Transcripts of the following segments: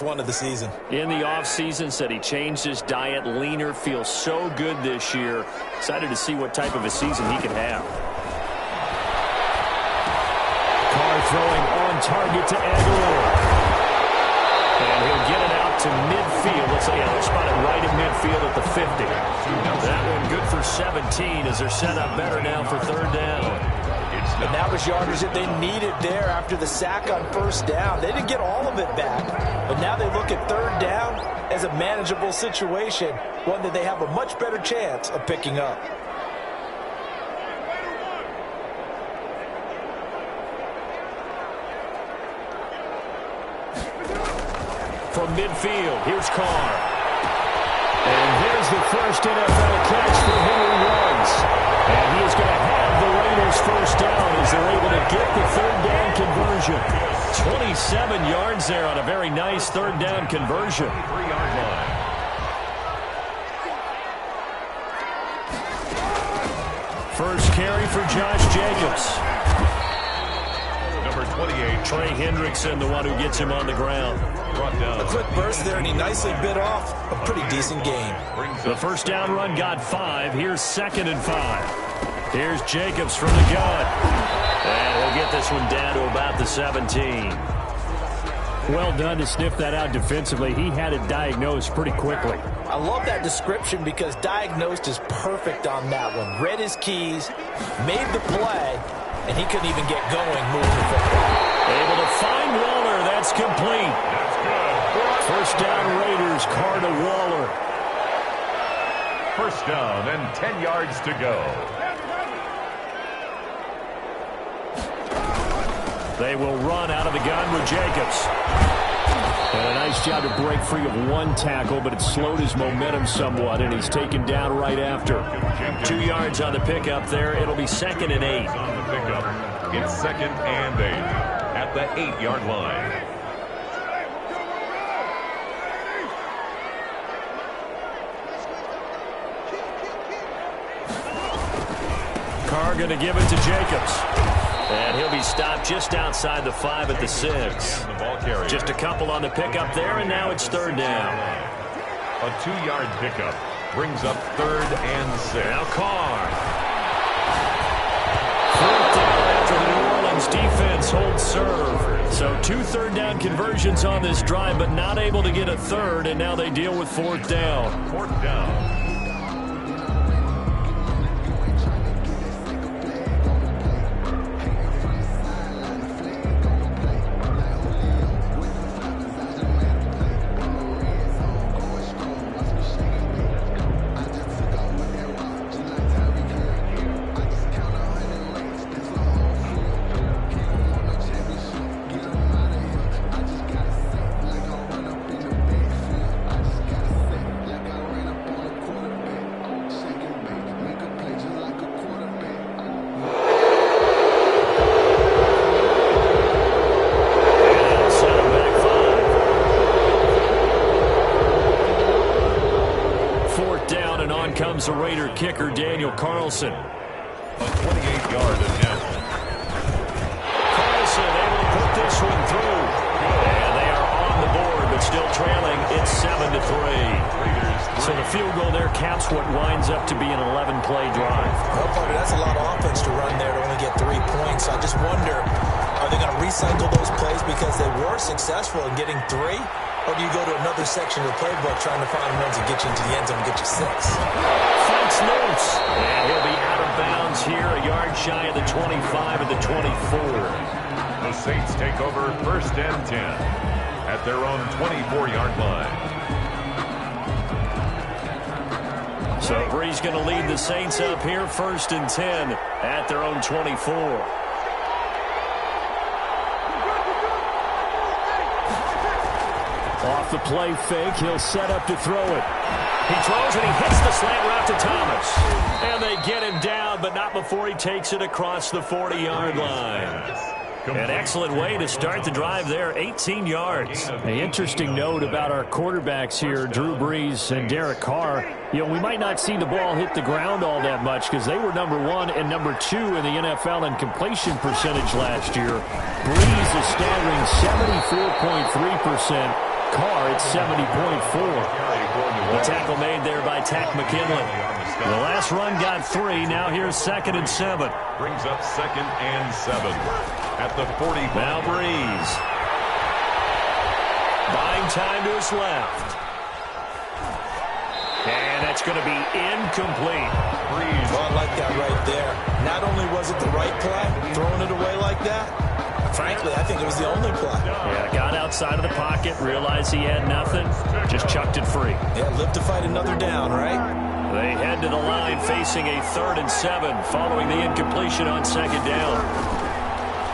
One of the season. In the offseason, said he changed his diet, leaner, feels so good this year. Excited to see what type of a season he can have. Carr throwing on target to Aguilar. And he'll get it out to midfield. Let's say they're spotted right at midfield at the 50. That one good for 17 as they're set up better now for third down. And that was yardage that they needed there after the sack on first down. They didn't get all of it back, but now they look at third down as a manageable situation, one that they have a much better chance of picking up. From midfield, here's Carr. And there's the first NFL catch for Henry Ruggs. And he is going to have the Raiders first down as they're able to get the third down conversion. 27 yards there on a very nice third down conversion. 3-yard line. First carry for Josh Jacobs. Number 28. Trey Hendrickson, the one who gets him on the ground. Brought down. A quick burst there, and he nicely bit off a pretty decent gain. The first down run got 5. Here's 2nd and 5. Here's Jacobs from the gun. And we'll get this one down to about the 17. Well done to sniff that out defensively. He had it diagnosed pretty quickly. I love that description because diagnosed is perfect on that one. Read his keys, made the play, and he couldn't even get going moving the football. Able to find Waller. That's complete. That's good. First down Raiders. Carr to Waller. First down and 10 yards to go. They will run out of the gun with Jacobs. And a nice job to break free of one tackle, but it slowed his momentum somewhat, and he's taken down right after. 2 yards on the pickup there. It'll be 2nd and 8. On the pickup. It's 2nd and 8 at the 8-yard line. Carr going to give it to Jacobs. And he'll be stopped just outside the 5 at the 6. Just a couple on the pickup there, and now it's third down. A 2-yard pickup brings up 3rd and 6. Now Carr. Fourth down after the New Orleans defense holds serve. So 2 third down conversions on this drive, but not able to get a third, and now they deal with 4th down. 4th down. Comes the Raider kicker, Daniel Carlson. A 28-yard attempt. Carlson able to put this one through. And they are on the board, but still trailing. It's 7-3. So the field goal there caps what winds up to be an 11-play drive. Well, Parker, that's a lot of offense to run there to only get 3 points. I just wonder, are they going to recycle those plays because they were successful in getting 3? Or do you go to another section of the playbook trying to find ones that get you into the end zone and get you 6? Fakes loose. And he'll be out of bounds here, a yard shy of the 25 at the 24. The Saints take over 1st and 10 at their own 24-yard line. So Bree's going to lead the Saints up here, 1st and 10 at their own 24. Off the play fake, he'll set up to throw it. He throws and he hits the slant route to Thomas. And they get him down, but not before he takes it across the 40-yard line. An excellent way to start the drive there, 18 yards. An interesting note about our quarterbacks here, Drew Brees and Derek Carr. You know, we might not see the ball hit the ground all that much because they were number 1 and number 2 in the NFL in completion percentage last year. Brees is staggering 74.3%. Carr at 70.4. The tackle made there by Tack McKinley. The last run got 3. Now here's 2nd and 7. Brings up 2nd and 7 at the 40. Now Breeze. Buying time to his left. And that's going to be incomplete. Breeze. Well, I like that right there. Not only was it the right play, throwing it away like that, frankly, I think it was the only play. Yeah, got outside of the pocket, realized he had nothing, just chucked it free. Yeah, live to fight another down, right? They head to the line facing a 3rd and 7 following the incompletion on 2nd down.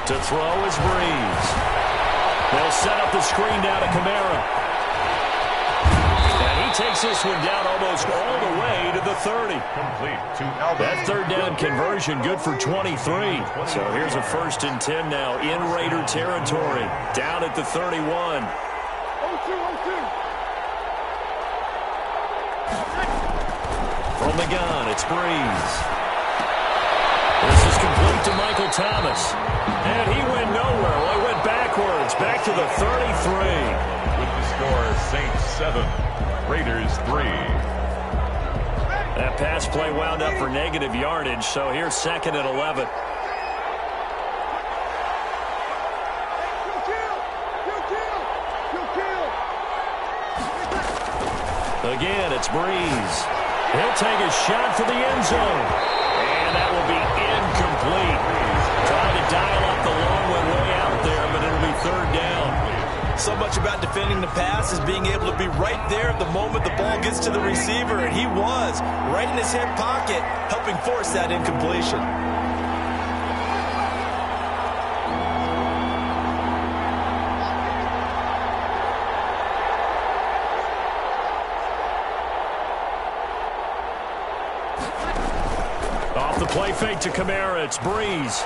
To throw is Breeze. They'll set up the screen down to Kamara. And he takes this one down almost all the way to the 30. Complete to Albert. That 3rd down conversion good for 23. So here's a 1st and 10 now in Raider territory. Down at the 31. From the gun, it's Breeze. This is complete to Michael Thomas. And he went nowhere. Well, he went backwards, back to the 33. With the score, Saints 7, Raiders 3. That pass play wound up for negative yardage, so here's 2nd and 11. Again, it's Breeze. He'll take a shot for the end zone. And that will be incomplete. Trying to dial up the long one way out there, but it'll be 3rd down. So much about defending the pass is being able to be right there at the moment the ball gets to the receiver, and he was right in his hip pocket, helping force that incompletion. Off the play fake to Kamara, it's Breeze.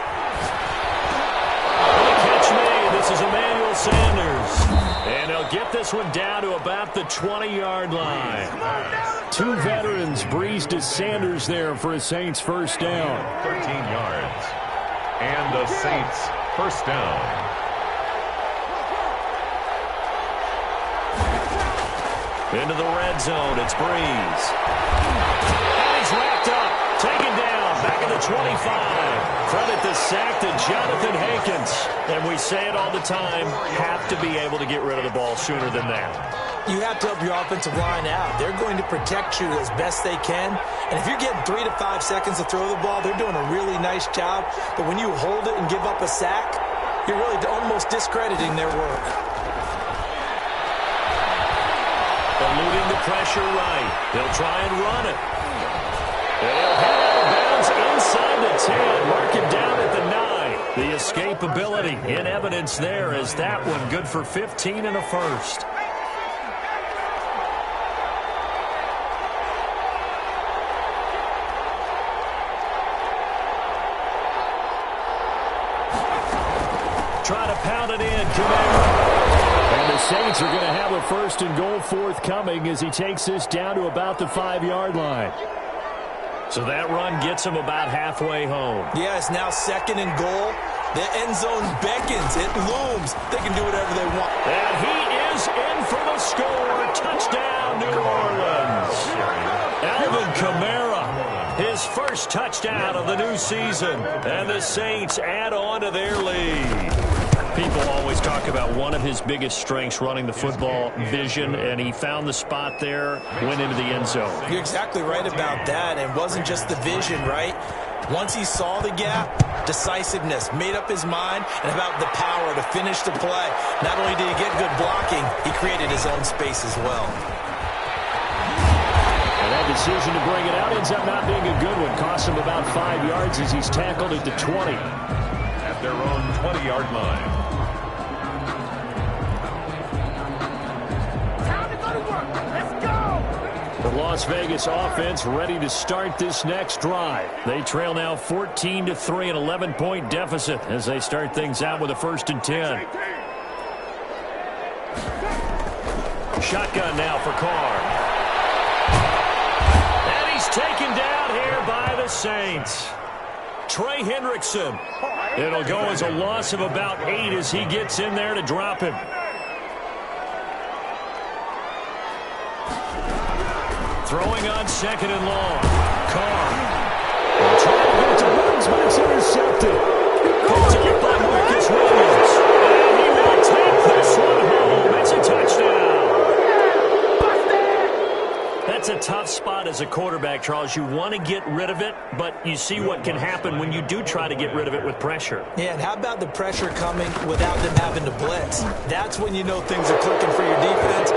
And the catch made. This is Emmanuel Sanders. And he'll get this one down to about the 20-yard line. 2 veterans, Breeze to Sanders there for a Saints 1st down. 13 yards. And the Saints 1st down. Into the red zone, it's Breeze. And he's racked up, taken down, back at the 25. Credit the sack to Jonathan Hankins. And we say it all the time, have to be able to get rid of the ball sooner than that. You have to help your offensive line out. They're going to protect you as best they can. And if you're getting 3 to 5 seconds to throw the ball, they're doing a really nice job. But when you hold it and give up a sack, you're really almost discrediting their work. Eluding the pressure right. They'll try and run it. They'll head out of bounds inside the 10. Mark him down at the 9. The escapability in evidence there as that one good for 15 and a 1st. Trying to pound it in. Kamara. And the Saints are going to have a 1st and goal forthcoming as he takes this down to about the 5-yard line. So that run gets him about halfway home. Yeah, it's now 2nd and goal. The end zone beckons. It looms. They can do whatever they want. And he is in for the score. Touchdown, New Orleans. Alvin Kamara, his 1st touchdown of the new season. And the Saints add on to their lead. People always talk about one of his biggest strengths, running the football, vision, and he found the spot there, went into the end zone. You're exactly right about that. It wasn't just the vision, right? Once he saw the gap, decisiveness, made up his mind, and about the power to finish the play. Not only did he get good blocking, he created his own space as well. And that decision to bring it out ends up not being a good one. Costs him about 5 yards as he's tackled at the 20. At their own 20-yard line. The Las Vegas offense ready to start this next drive. They trail now 14-3, an 11-point deficit as they start things out with a 1st and 10. Shotgun now for Carr. And he's taken down here by the Saints. Trey Hendrickson. It'll go as a loss of about 8 as he gets in there to drop him. Throwing on second and long. Carr. Trying to get to Ruggs, but it's intercepted. Picked up by Marcus Williams. And he will take this one home. It's a touchdown. That's a tough spot as a quarterback, Charles. You want to get rid of it, but you see what can happen when you do try to get rid of it with pressure. Yeah, and how about the pressure coming without them having to blitz? That's when you know things are clicking for your defense.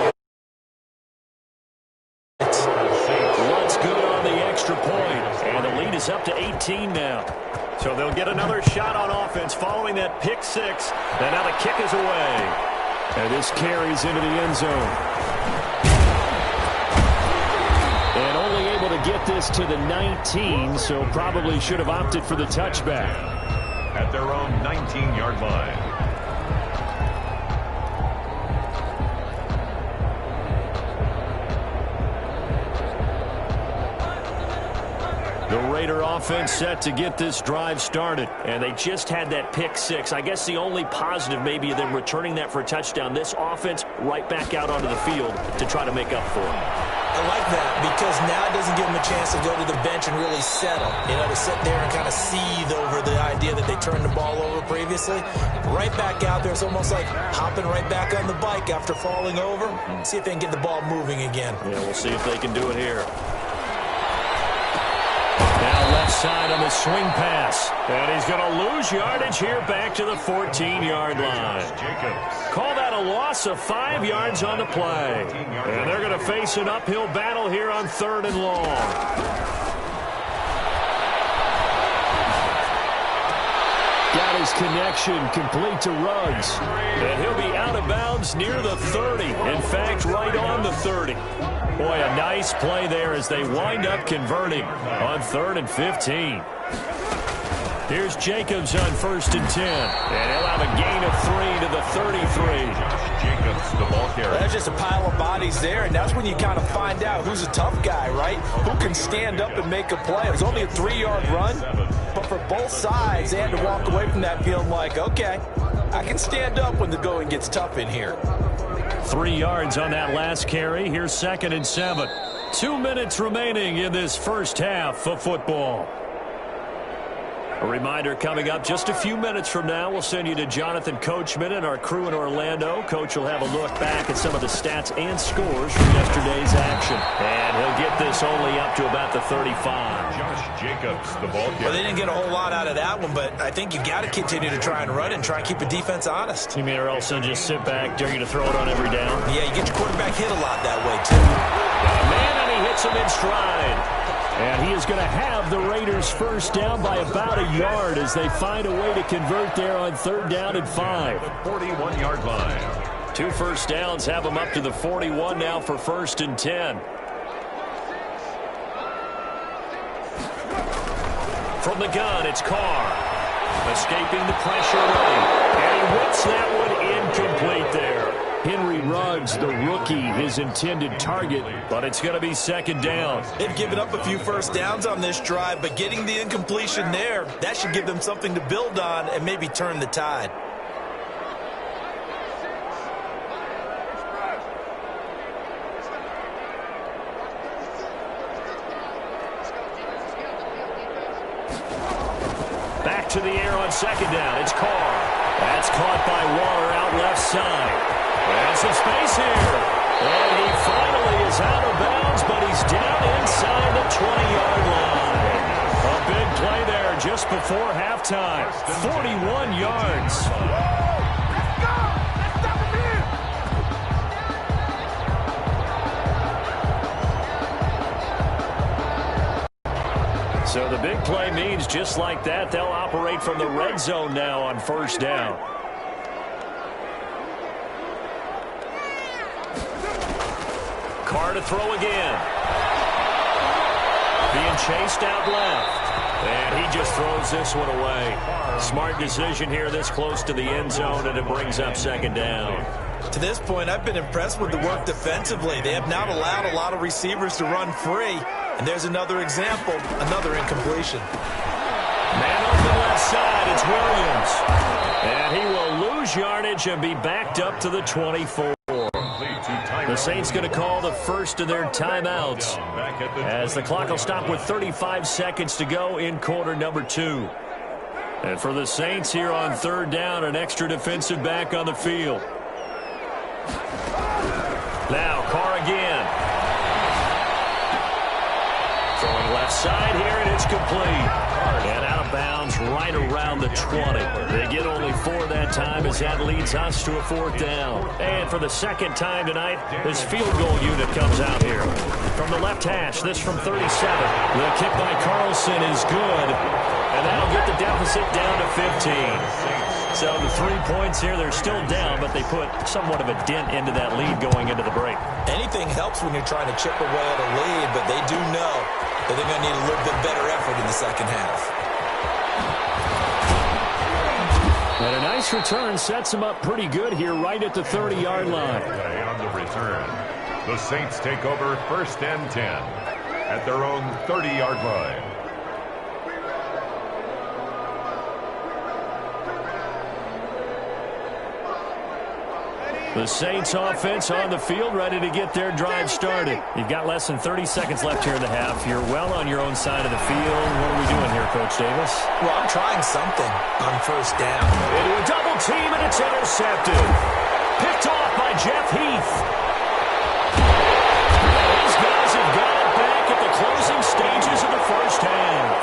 What's good on the extra point? And the lead is up to 18 now. So they'll get another shot on offense following that pick six. And now the kick is away. And this carries into the end zone. And only able to get this to the 19, so probably should have opted for the touchback. At their own 19-yard line. The Raider offense set to get this drive started, and they just had that pick six. I guess the only positive maybe of them returning that for a touchdown. This offense right back out onto the field to try to make up for it. I like that because now it doesn't give them a chance to go to the bench and really settle. You know, to sit there and kind of seethe over the idea that they turned the ball over previously. Right back out there. It's almost like hopping right back on the bike after falling over. See if they can get the ball moving again. Yeah, we'll see if they can do it here. Now left side on the swing pass. And he's going to lose yardage here back to the 14-yard line. Call that a loss of 5 yards on the play. And they're going to face an uphill battle here on 3rd and long. Got his connection complete to Ruggs. And he'll be out of bounds near the 30. In fact, right on the 30. Boy, a nice play there as they wind up converting on 3rd and 15. Here's Jacobs on 1st and 10. And he'll have a gain of 3 to the 33. Jacobs, the ball carrier. There's just a pile of bodies there, and that's when you kind of find out who's a tough guy, right? Who can stand up and make a play. It was only a 3-yard run, but for both sides, they had to walk away from that feeling like, okay, I can stand up when the going gets tough in here. 3 yards on that last carry. Here's 2nd and 7. 2 minutes remaining in this first half of football. A reminder coming up just a few minutes from now. We'll send you to Jonathan Coachman and our crew in Orlando. Coach will have a look back at some of the stats and scores from yesterday's action. And he'll get this only up to about the 35. Josh Jacobs, the ball carrier. Well, they didn't get a whole lot out of that one, but I think you got to continue to try and run and try and keep the defense honest. You mean or else they'll just sit back, dare you to throw it on every down? Yeah, you get your quarterback hit a lot that way, too. Man, and he hits him in stride. And he is going to have the Raiders first down by about a yard as they find a way to convert there on 3rd down and 5. The 41-yard line. 2 first downs have them up to the 41 now for 1st and 10. From the gun, it's Carr. Escaping the pressure late. And he whips that one incomplete there. Henry Ruggs, the rookie, his intended target, but it's going to be 2nd down. They've given up a few first downs on this drive, but getting the incompletion there, that should give them something to build on and maybe turn the tide. Back to the air on 2nd down. It's Carr. That's caught by Waller out left side. And some space here. And he finally is out of bounds, but he's down inside the 20-yard line. A big play there just before halftime. 41 yards. So the big play means just like that, they'll operate from the red zone now on 1st down. Carr to throw again. Being chased out left. And he just throws this one away. Smart decision here this close to the end zone, and it brings up 2nd down. To this point, I've been impressed with the work defensively. They have not allowed a lot of receivers to run free. And there's another example, another incompletion. Man open left side, it's Williams. And he will lose yardage and be backed up to the 24. Complete to The Saints going to call the first of their timeouts as the clock will stop with 35 seconds to go in quarter number 2. And for the Saints here on third down, an extra defensive back on the field. Now Carr again. Throwing left side here, and it's complete. And out of bounds right around the 20. They get only 4 that time as that leads us to a 4th down. And for the second time tonight, this field goal unit comes out here. From the left hash, this from 37. The kick by Carlson is good. And that'll get the deficit down to 15. So the 3 points here, they're still down, but they put somewhat of a dent into that lead going into the break. Anything helps when you're trying to chip away at a lead, but they do know that they're going to need a little bit better effort in the second half. And a nice return sets them up pretty good here right at the 30-yard line. On the return, the Saints take over 1st and 10 at their own 30-yard line. The Saints offense on the field, ready to get their drive started. You've got less than 30 seconds left here in the half. You're well on your own side of the field. What are we doing here, Coach Davis? Well, I'm trying something on 1st down. Into a double team, and it's intercepted. Picked off by Jeff Heath. These guys have got it back at the closing stages of the first half.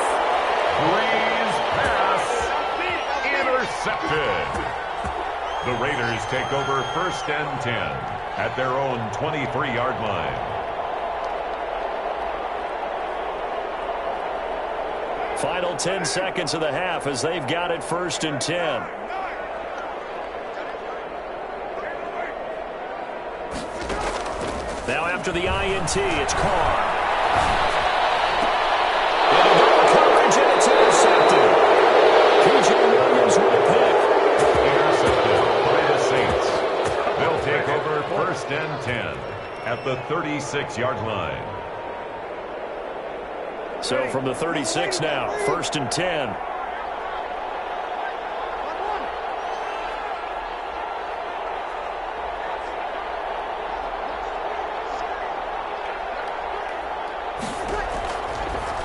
Breeze pass intercepted. The Raiders take over 1st and 10 at their own 23-yard line. Final 10 seconds of the half as they've got it 1st and 10. Now after the INT, it's Carr. Into coverage, and it's intercepted. P.J. Williams with a pick. They'll take over 1st and 10 at the 36-yard line. So from the 36 now, 1st and 10.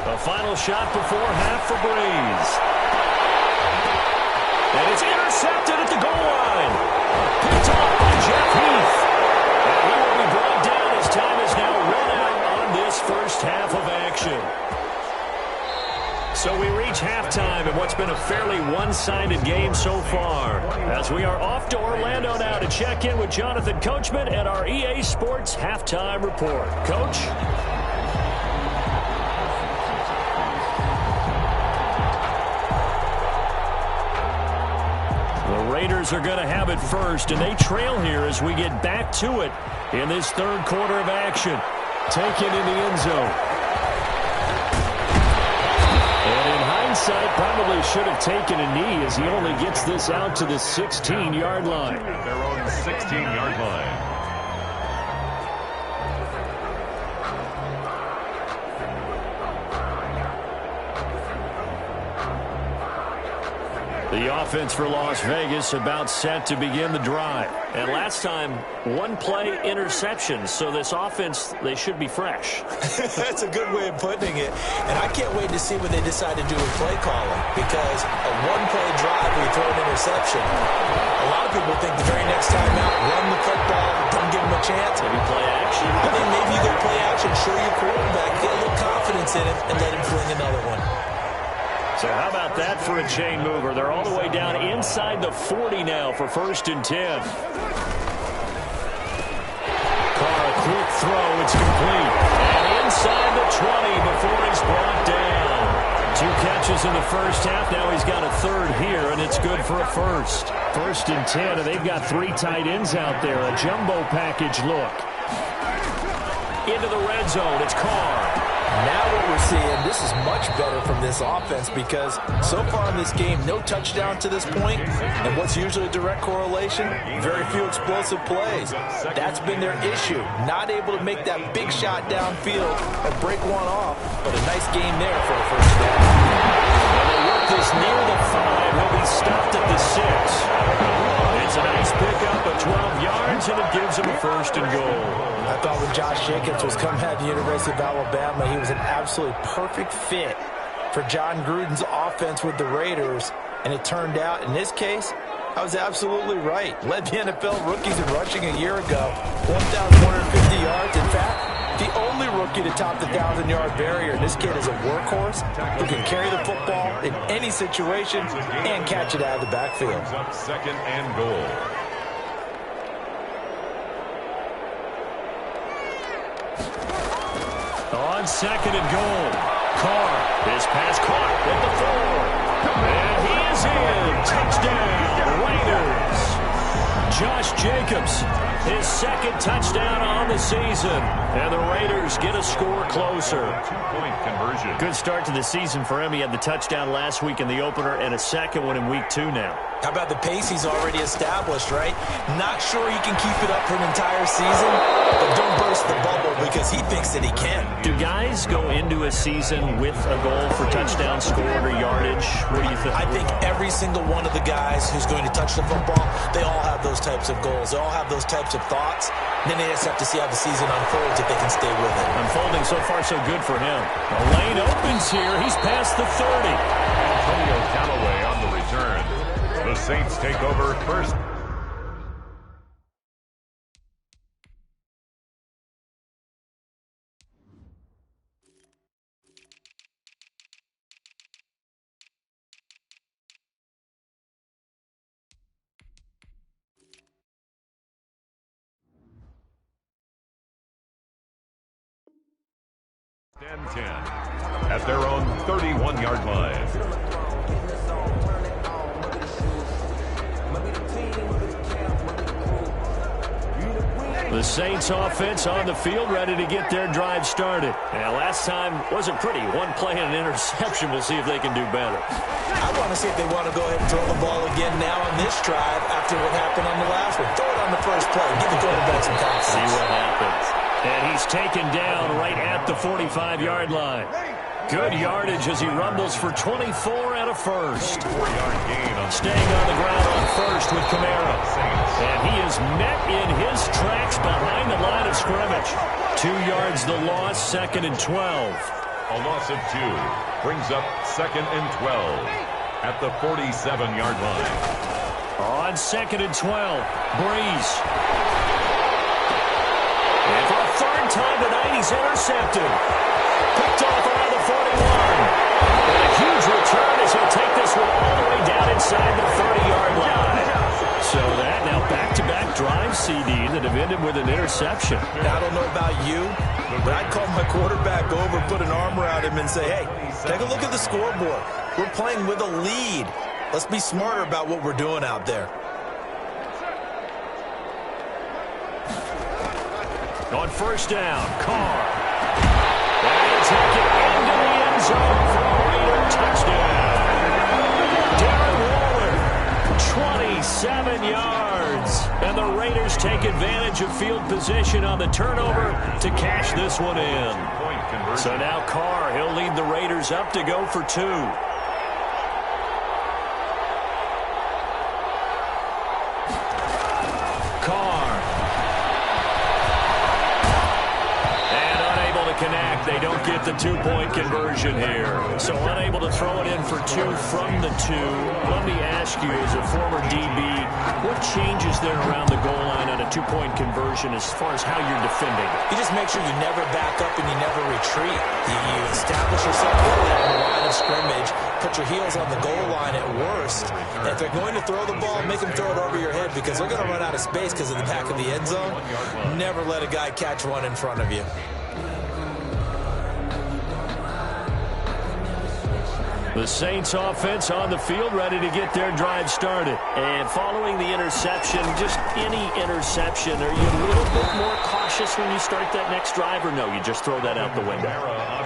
A final shot before half for Breeze. And it's intercepted at the goal line. Picked off by Jeff Heath. And he will be brought down as time is now run out on this first half of action. So we reach halftime in what's been a fairly one-sided game so far. As we are off to Orlando now to check in with Jonathan Coachman at our EA Sports Halftime Report. Coach? Raiders are going to have it first, and they trail here as we get back to it in this 3rd quarter of action. Taken in the end zone. And in hindsight, probably should have taken a knee as he only gets this out to the 16-yard line. Their own 16-yard line. The offense for Las Vegas about set to begin the drive. And last time, 1-play interception. So this offense, they should be fresh. That's a good way of putting it. And I can't wait to see what they decide to do with play calling. Because a 1-play drive, we throw an interception. A lot of people think the very next time out, run the football, don't give them a chance. Maybe play action. I think maybe you go play action, show your quarterback, get a little confidence in him, and let him fling another one. So how about that for a chain mover? They're all the way down inside the 40 now for 1st and 10. Carr, a quick throw. It's complete. And inside the 20 before he's brought down. 2 catches in the first half. Now he's got a 3rd here, and it's good for a 1st. 1st and 10, and they've got 3 tight ends out there. A jumbo package look. Into the red zone. It's Carr. Now what we're seeing, this is much better from this offense because so far in this game, no touchdown to this point, and what's usually a direct correlation, very few explosive plays. That's been their issue, not able to make that big shot downfield or break one off, but a nice game there for a 1st down. And they work this near the 5. He'll be stopped at the 6. It's a nice pickup of 12 yards, and it gives him a first and goal. I thought when Josh Jacobs was coming out of the University of Alabama, he was an absolutely perfect fit for John Gruden's offense with the Raiders. And it turned out, in this case, I was absolutely right. Led the NFL rookies in rushing a year ago, 1,150 yards. In fact, the only rookie to top the 1,000-yard barrier. And this kid is a workhorse who can carry the football in any situation and catch it out of the backfield. Second and goal. On second and goal, Carr. His pass caught at the 4. And he is in. Touchdown, Raiders. Josh Jacobs, his second touchdown on the season. And the Raiders get a score closer. Two-point conversion. Good start to the season for him. He had the touchdown last week in the opener and a second one in week 2 now. How about the pace he's already established, right? Not sure he can keep it up for an entire season, but don't burst the bubble because he thinks that he can. Do guys go into a season with a goal for touchdown scored or yardage? What do you think? I think every single one of the guys who's going to touch the football, they all have those types of goals. They all have those types of thoughts. Then they just have to see how the season unfolds if they can stay with it. Unfolding so far so good for him. The lane opens here. He's past the 30. Antonio Callaway on the return. The Saints take over first. And 10 at their own 31-yard line. The Saints offense on the field, ready to get their drive started. Now, last time wasn't pretty. One play and an interception. We'll see if they can do better. I want to see if they want to go ahead and throw the ball again now on this drive after what happened on the last one. Throw it on the first play. Give the quarterback some confidence. See what happens. And he's taken down right at the 45-yard line. Good yardage as he rumbles for 24 and a first. 4-yard gain on Staying on the ground on first with Kamara. And he is met in his tracks behind the line of scrimmage. 2 yards the loss, second and 12. a loss of 2. Brings up second and 12 at the 47-yard line. On second and 12, Breeze. And for a third time tonight, he's intercepted. Picked off around the 41. And a huge return as he'll take this one all the way down inside the 30-yard line. So that now back-to-back drive CD that have ended with an interception. I don't know about you, but I'd call my quarterback over, put an arm around him and say, hey, take a look at the scoreboard. We're playing with a lead. Let's be smarter about what we're doing out there. On first down, Carr. And he'll take it into the end zone for a Raider touchdown. Darren Waller, 27 yards. And the Raiders take advantage of field position on the turnover to cash this one in. So now Carr, he'll lead the Raiders up to go for 2. Connect. They don't get the 2-point conversion here. So unable to throw it in for 2 from the 2. Let me ask you, as a former DB, what changes there around the goal line on a 2-point conversion as far as how you're defending? You just make sure you never back up and you never retreat. You establish yourself early on the line of scrimmage, put your heels on the goal line at worst. And if they're going to throw the ball, make them throw it over your head because they're going to run out of space because of the back of the end zone. Never let a guy catch one in front of you. The Saints offense on the field, ready to get their drive started. And following the interception, just any interception, are you a little bit more cautious when you start that next drive, or no, you just throw that out the window?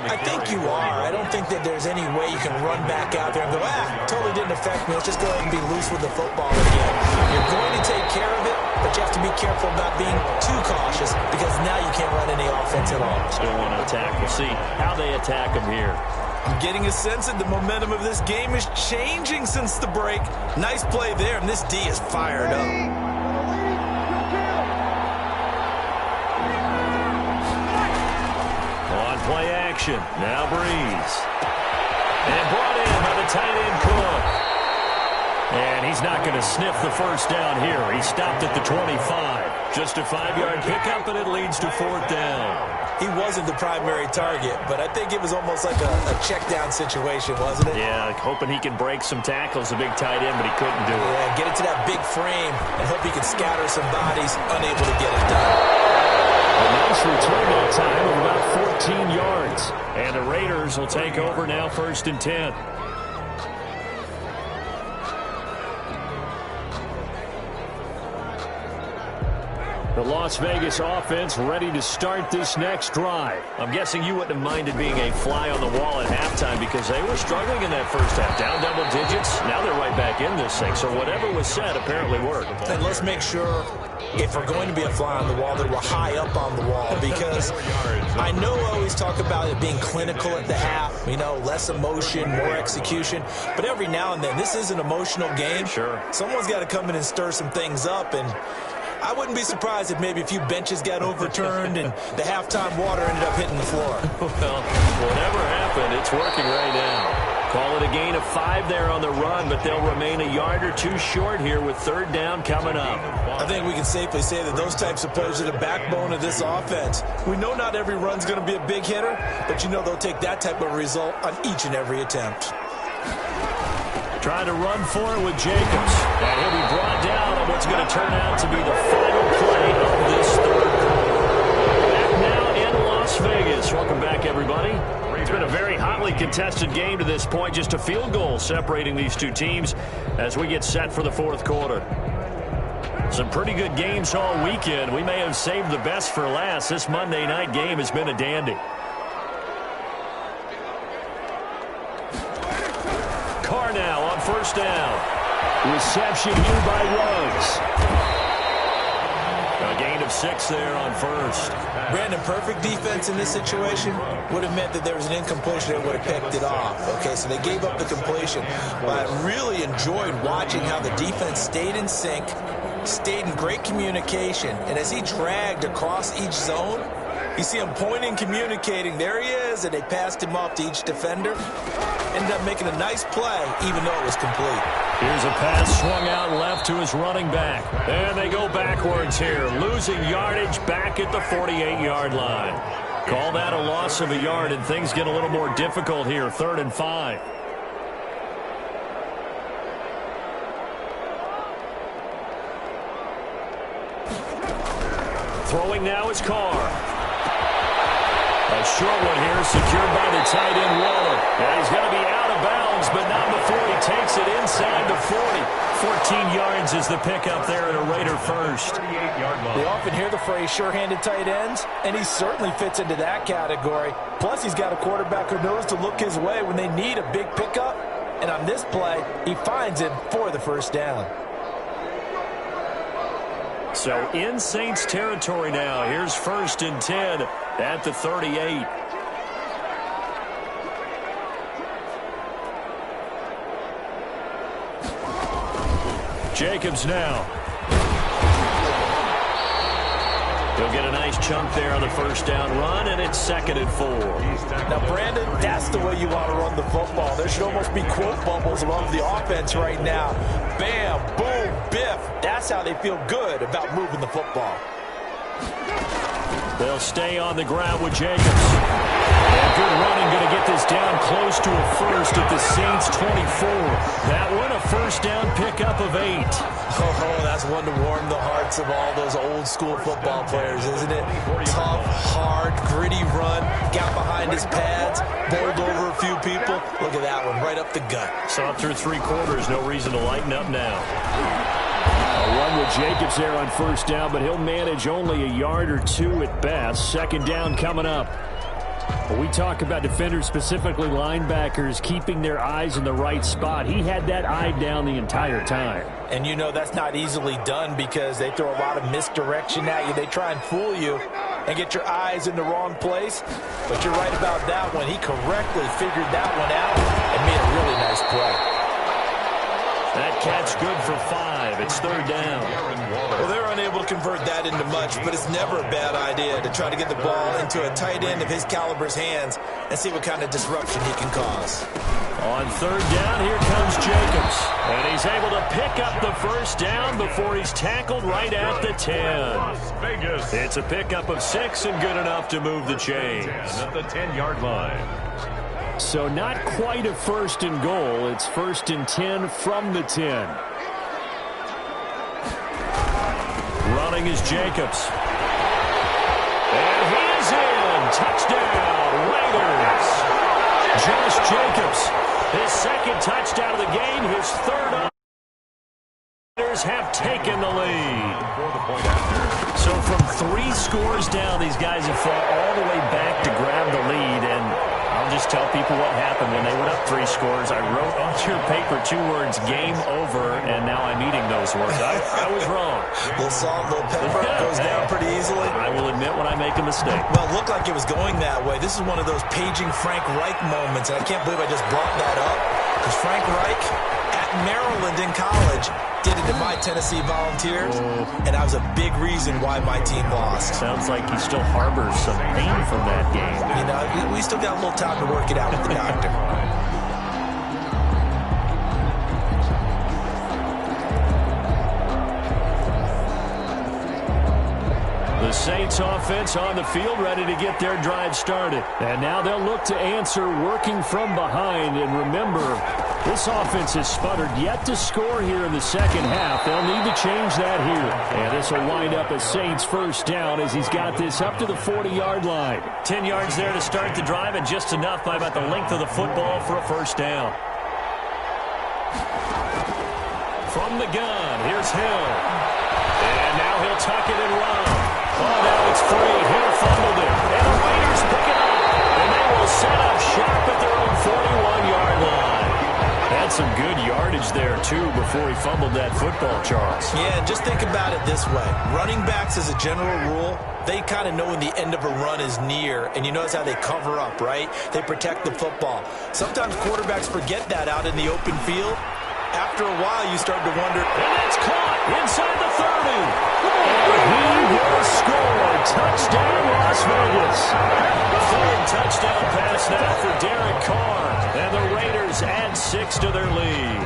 I think you are. I don't think that there's any way you can run back out there and go, totally didn't affect me. Let's just go ahead and be loose with the football again. You're going to take care of it, but you have to be careful about being too cautious because now you can't run any offense at all. Still want to attack. We'll see how they attack them here. I'm getting a sense that the momentum of this game is changing since the break. Nice play there, and this D is fired up. On play action, now Breeze. And brought in by the tight end Cook. And he's not going to sniff the first down here. He stopped at the 25. Just a 5-yard pickup, and it leads to 4th down. He wasn't the primary target, but I think it was almost like a check down situation, wasn't it? Yeah, hoping he can break some tackles, a big tight end, but he couldn't do it. Yeah, get it to that big frame and hope he can scatter some bodies, unable to get it done. A nice return that time of about 14 yards. And the Raiders will take over now, 1st and 10. The Las Vegas offense ready to start this next drive. I'm guessing you wouldn't have minded being a fly on the wall at halftime because they were struggling in that first half. Down double digits. Now they're right back in this thing. So whatever was said apparently worked. And let's make sure, if we're going to be a fly on the wall, that we're high up on the wall, because I know I always talk about it being clinical at the half, you know, less emotion, more execution, but every now and then, this is an emotional game. Sure. Someone's got to come in and stir some things up, and I wouldn't be surprised if maybe a few benches got overturned and the halftime water ended up hitting the floor. Well, whatever happened, it's working right now. Call it a gain of 5 there on the run, but they'll remain a yard or two short here with 3rd down coming up. I think we can safely say that those types of plays are the backbone of this offense. We know not every run's going to be a big hitter, but you know they'll take that type of result on each and every attempt. Trying to run for it with Jacobs. And he'll be brought down on what's going to turn out to be the final play of this 3rd quarter. Back now in Las Vegas. Welcome back, everybody. It's been a very hotly contested game to this point. Just a field goal separating these two teams as we get set for the 4th quarter. Some pretty good games all weekend. We may have saved the best for last. This Monday night game has been a dandy. Carr now on 1st down. Reception here by Ruggs. A gain of 6 there on 1st. Brandon, perfect defense in this situation would have meant that there was an incompletion that would have picked it off. Okay, so they gave up the completion. But I really enjoyed watching how the defense stayed in sync, stayed in great communication, and as he dragged across each zone, you see him pointing, communicating. There he is, and they passed him off to each defender. Ended up making a nice play, even though it was complete. Here's a pass swung out left to his running back. And they go backwards here, losing yardage back at the 48-yard line. Call that a loss of a yard, and things get a little more difficult here, 3rd and 5. Throwing now is Carr. A short one here, secured by the tight end Waller. And he's going to be out of bounds, but not before he takes it inside the 40. 14 yards is the pickup there at a Raider first. We often hear the phrase sure-handed tight ends, and he certainly fits into that category. Plus, he's got a quarterback who knows to look his way when they need a big pickup. And on this play, he finds it for the 1st down. So in Saints territory now. Here's 1st and 10 at the 38. Jacobs now. He'll get a nice chunk there on the 1st down run, and it's 2nd and 4. Now, Brandon, that's the way you want to run the football. There should almost be quote bubbles above the offense right now. Bam, boom, biff. That's how they feel good about moving the football. They'll stay on the ground with Jacobs. And good running, going to get this down close to a 1st at the Saints 24. That one, a 1st down pickup of 8. Oh, that's one to warm the hearts of all those old school football players, isn't it? Tough, hard, gritty run, got behind his pads, bowled over a few people. Look at that one, right up the gut. So up through 3 quarters, no reason to lighten up now. A run with Jacobs there on 1st down, but he'll manage only a yard or 2 at best. 2nd down coming up. When we talk about defenders, specifically linebackers, keeping their eyes in the right spot, he had that eye down the entire time. And you know that's not easily done because they throw a lot of misdirection at you. They try and fool you. and get your eyes in the wrong place. But you're right about that one. He correctly figured that one out and made a really nice play. That catch good for 5. It's third down. Well, they're unable to convert that into much, but it's never a bad idea to try to get the ball into a tight end of his caliber's hands and see what kind of disruption he can cause. On third down, here comes Jacobs. And he's able to pick up the first down before he's tackled right at the 10. It's a pickup of 6 and good enough to move the chains. At the 10-yard line. So not quite a first and goal. It's first and 10 from the 10. Running is Jacobs. And he's in. Touchdown, Raiders. Josh Jacobs, his second touchdown of the game, his third. Raiders have taken the lead. So from 3 scores down, these guys have fought all the way back to grab the lead, and I'll just tell people what happened when they went up 3 scores. I wrote on your paper 2 words, game over, and now I'm eating those words. I was wrong. Little salt, little pepper goes down pretty easily. I will admit when I make a mistake. Well, it looked like it was going that way. This is one of those paging Frank Reich moments, and I can't believe I just brought that up, because Frank Reich at Maryland in college did it to my Tennessee Volunteers, and that was a big reason why my team lost. Sounds like he still harbors some pain from that game. You know, we still got a little time to work it out with the doctor. The Saints offense on the field, ready to get their drive started. And now they'll look to answer working from behind. And remember, this offense has sputtered yet to score here in the second half. They'll need to change that here. And this will wind up a Saints first down as he's got this up to the 40-yard line. 10 yards there to start the drive, and just enough by about the length of the football for a first down. From the gun, here's Hill. And now he'll tuck it and run. Oh, now it's free. Hill fumbled it. And the Raiders pick it up. And they will set up shop at their own 41-yard line. Had some good yardage there, too, before he fumbled that football, Charles. Yeah, just think about it this way. Running backs, as a general rule, they kind of know when the end of a run is near, and you notice how they cover up, right? They protect the football. Sometimes quarterbacks forget that out in the open field. After a while, you start to wonder. And that's caught inside the 30. And he will score. Touchdown, Las Vegas. Third touchdown pass now for Derek Carr. And the Raiders add 6 to their lead.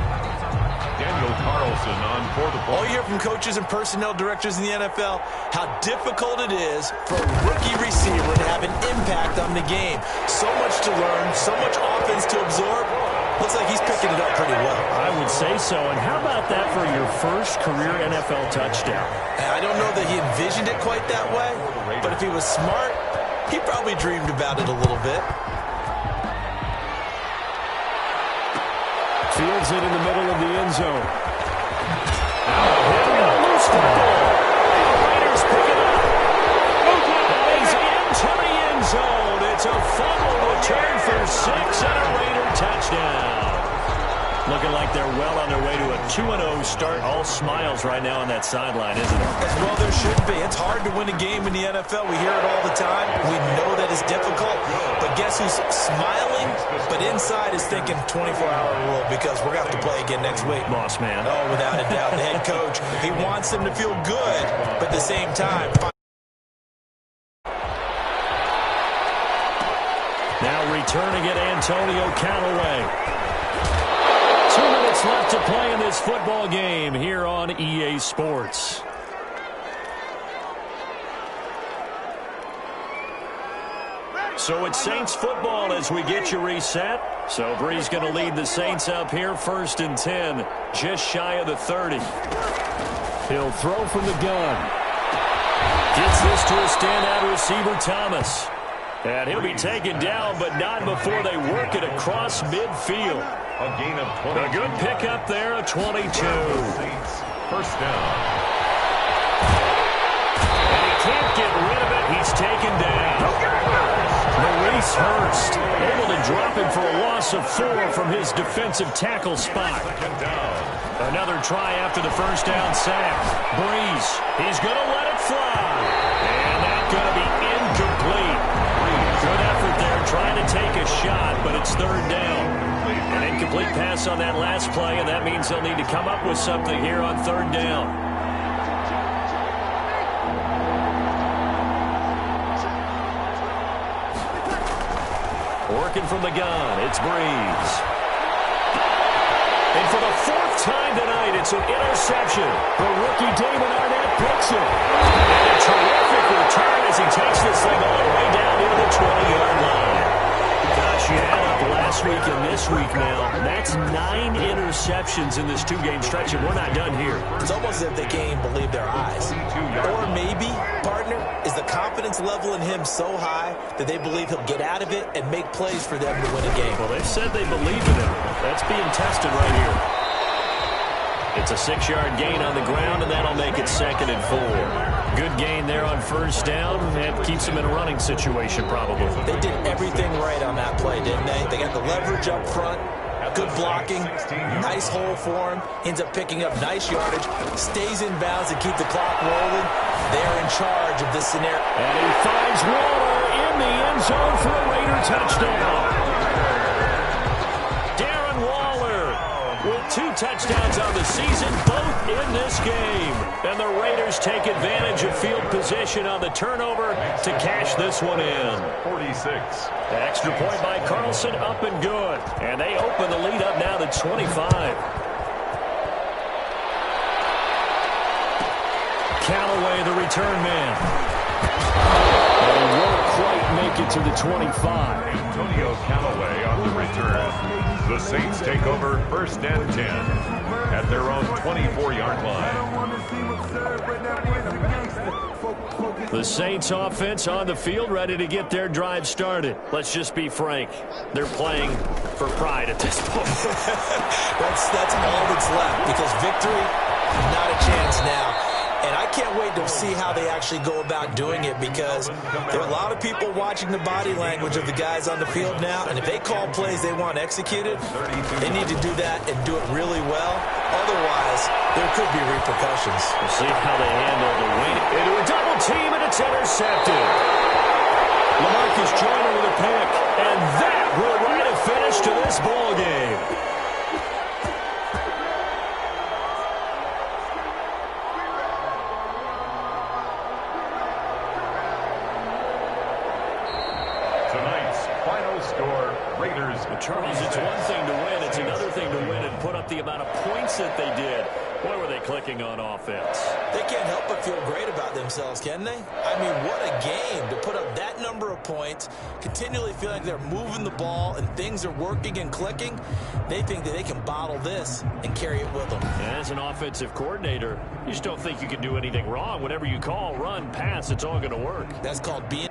Daniel Carlson on for the ball. All you hear from coaches and personnel directors in the NFL, how difficult it is for a rookie receiver to have an impact on the game. So much to learn, so much offense to absorb. Looks like he's picking it up pretty well. I would say so. And how about that for your first career NFL touchdown? I don't know that he envisioned it quite that way, but if he was smart, he probably dreamed about it a little bit. Fields it in the middle of the end zone. Loose football. The Raiders pick it up. And he's into the end zone. It's a fumble return for 6 and a Raider touchdown. Looking like they're well on their way to a 2-0 start. All smiles right now on that sideline, isn't it? As well there should be. It's hard to win a game in the NFL. We hear it all the time. We know that it's difficult. But guess who's smiling? But inside is thinking 24-hour rule, because we're going to have to play again next week. Boss man. Oh, without a doubt. The head coach, he wants them to feel good, but at the same time. Now returning it, Antonio Callaway. 2 minutes left to play in this football game here on EA Sports. So it's Saints football as we get you reset. So Bree's going to lead the Saints up here, first and 10, just shy of the 30. He'll throw from the gun. Gets this to a standout receiver, Thomas. And he'll be taken down, but not before they work it across midfield. A gain of 20. A good pickup there, a 22. First down. And he can't get rid of it. He's taken down. Maurice Hurst able to drop him for a loss of 4 from his defensive tackle spot. Another try after the first down sack. Breeze, he's going to let it fly. And that's going to be Incomplete pass on that last play, and that means they'll need to come up with something here on third down. Working from the gun, it's Breeze. And for the fourth time tonight, it's an interception. The rookie Damon Arnett picks it. And a terrific return as he takes this thing all the way down near the 20-yard line. Gosh, you add up last week and this week now. That's 9 interceptions in this two-game stretch, and we're not done here. It's almost as if they can't even believe their eyes. Or maybe, partner, is the confidence level in him so high that they believe he'll get out of it and make plays for them to win a game. Well, they've said they believe in him. That's being tested right here. It's a 6-yard gain on the ground, and that'll make it 2nd and 4. Good gain there on first down. That keeps them in a running situation, probably. They did everything right on that play, didn't they? They got the leverage up front, good blocking, nice hole for him. Ends up picking up nice yardage, stays in bounds to keep the clock rolling. They're in charge of this scenario. And he finds Waller in the end zone for a Raider touchdown. Darren Waller with 2 touchdowns on the season, both in this game. And the Raiders take advantage of field position on the turnover to cash this one in. 46. The extra point by Carlson, up and good. And they open the lead up now to 25. Callaway, the return man. And he won't quite make it to the 25. Antonio Callaway on the return. The Saints take over 1st and 10 at their own 24-yard line. The Saints offense on the field, ready to get their drive started. Let's just be frank. They're playing for pride at this point. That's all that's left, because victory, not a chance now. And I can't wait to see how they actually go about doing it, because there are a lot of people watching the body language of the guys on the field now, and if they call plays they want executed, they need to do that and do it really well. Otherwise, there could be repercussions. We'll see how they handle the wing. Into a double team, and it's intercepted. LaMarcus Joyner with a pick, and that will write a finish to this ball game. Charles, it's one thing to win. It's another thing to win and put up the amount of points that they did. Boy, were they clicking on offense. They can't help but feel great about themselves, can they? I mean, what a game to put up that number of points, continually feel like they're moving the ball and things are working and clicking. They think that they can bottle this and carry it with them. As an offensive coordinator, you just don't think you can do anything wrong. Whatever you call, run, pass, it's all going to work. That's called being...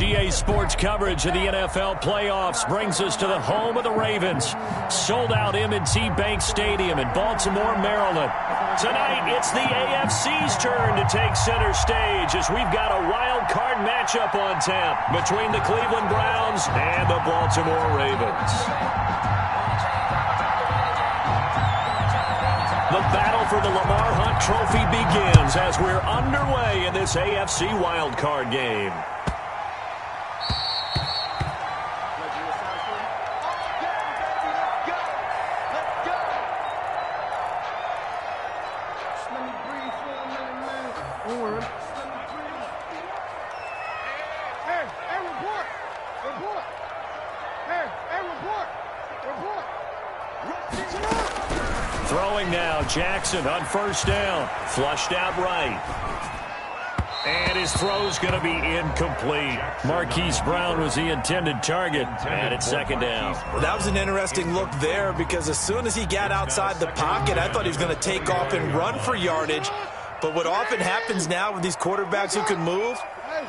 DA Sports coverage of the NFL playoffs brings us to the home of the Ravens. Sold out M&T Bank Stadium in Baltimore, Maryland. Tonight, it's the AFC's turn to take center stage as we've got a wild card matchup on tap between the Cleveland Browns and the Baltimore Ravens. The battle for the Lamar Hunt Trophy begins as we're underway in this AFC wildcard game. Throwing now, Jackson on first down. Flushed out right. And his throw's going to be incomplete. Marquise Brown was the intended target, and it's second down. Well, that was an interesting look there because as soon as he got outside the pocket, I thought he was going to take off and run for yardage. But what often happens now with these quarterbacks who can move,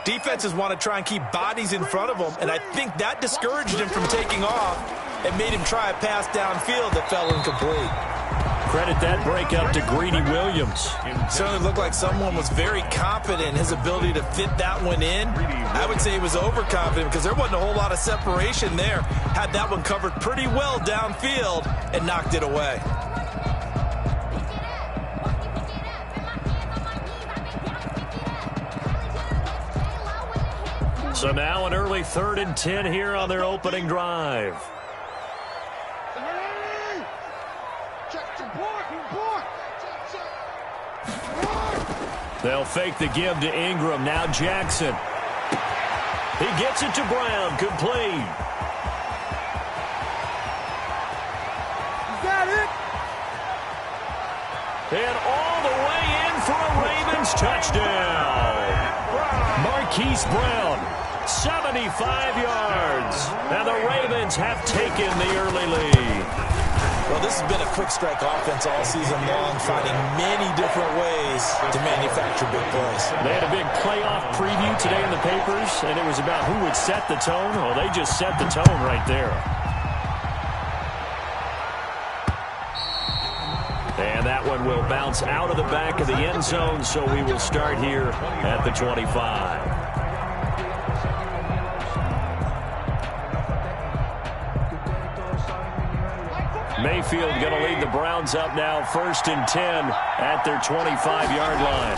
defenses want to try and keep bodies in front of them, and I think that discouraged him from taking off and made him try a pass downfield that fell incomplete. Credit that break up to Greedy Williams. Certainly looked like someone was very confident in his ability to fit that one in. I would say he was overconfident because there wasn't a whole lot of separation there. Had that one covered pretty well downfield and knocked it away. So now an early 3rd and 10 here on their opening drive. They'll fake the give to Ingram. Now Jackson. He gets it to Brown. Complete. Got it. And all the way in for a Ravens touchdown. Marquise Brown, 75 yards. And the Ravens have taken the early lead. Well, this has been a quick strike offense all season long, finding many different ways to manufacture big plays. They had a big playoff preview today in the papers, and it was about who would set the tone. Well, they just set the tone right there. And that one will bounce out of the back of the end zone, so we will start here at the 25. Mayfield going to lead the Browns up now, 1st and 10 at their 25-yard line.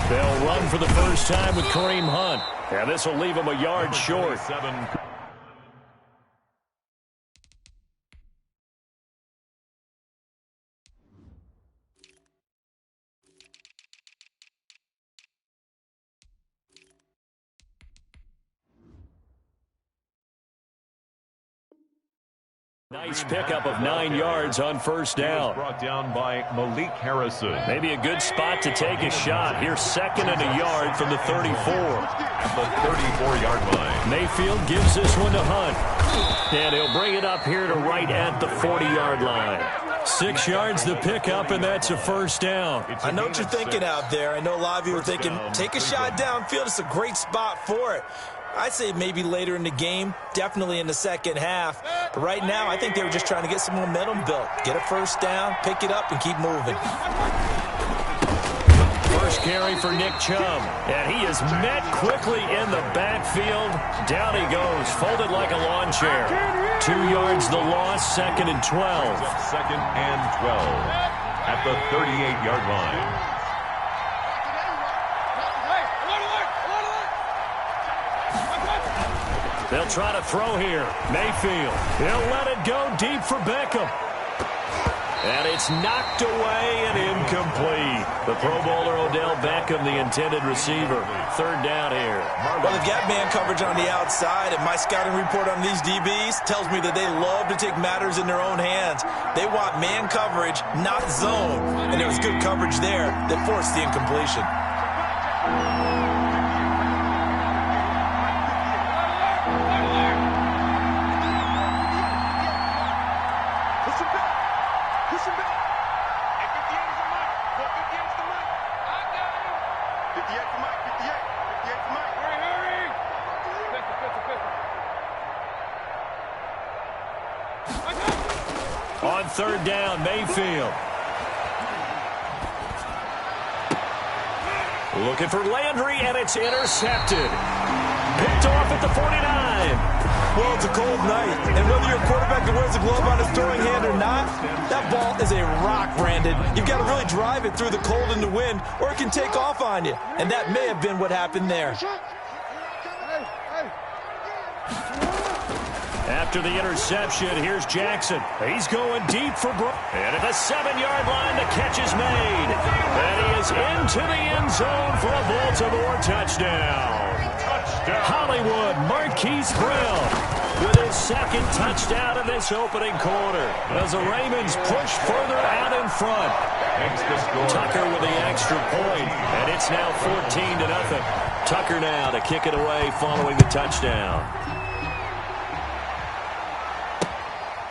They'll run for the first time with Kareem Hunt. And this will leave them a yard short. Nice pickup of 9 yards on first down. Brought down by Malik Harrison. Maybe a good spot to take a shot. Here's 2nd and a yard from the 34. At the 34-yard line. Mayfield gives this one to Hunt. And he'll bring it up here to right at the 40-yard line. 6 yards the pickup, and that's a first down. I know what you're thinking out there. I know a lot of you are thinking, take a shot downfield. It's a great spot for it. I'd say maybe later in the game, definitely in the second half. But right now, I think they were just trying to get some momentum built. Get a first down, pick it up, and keep moving. First carry for Nick Chubb. And he is met quickly in the backfield. Down he goes, folded like a lawn chair. 2 yards the loss, 2nd and 12. 2nd and 12 at the 38-yard line. They'll try to throw here. Mayfield. He'll let it go deep for Beckham. And it's knocked away and incomplete. The Pro Bowler Odell Beckham, the intended receiver. 3rd down here. Well, they've got man coverage on the outside, and my scouting report on these DBs tells me that they love to take matters in their own hands. They want man coverage, not zone. And there was good coverage there that forced the incompletion. third down, Mayfield. Looking for Landry, and it's intercepted. Picked off at the 49. Well, it's a cold night, and whether you're a quarterback that wears a glove on his throwing hand or not, that ball is a rock, Brandon. You've got to really drive it through the cold and the wind, or it can take off on you, and that may have been what happened there. After the interception, here's Jackson. He's going deep for Brown. And at the 7-yard line, the catch is made. And he is into the end zone for a Baltimore touchdown. Hollywood Marquise Brown with his second touchdown in this opening quarter as the Ravens push further out in front. Tucker with the extra point, and it's now 14-0. Tucker now to kick it away following the touchdown.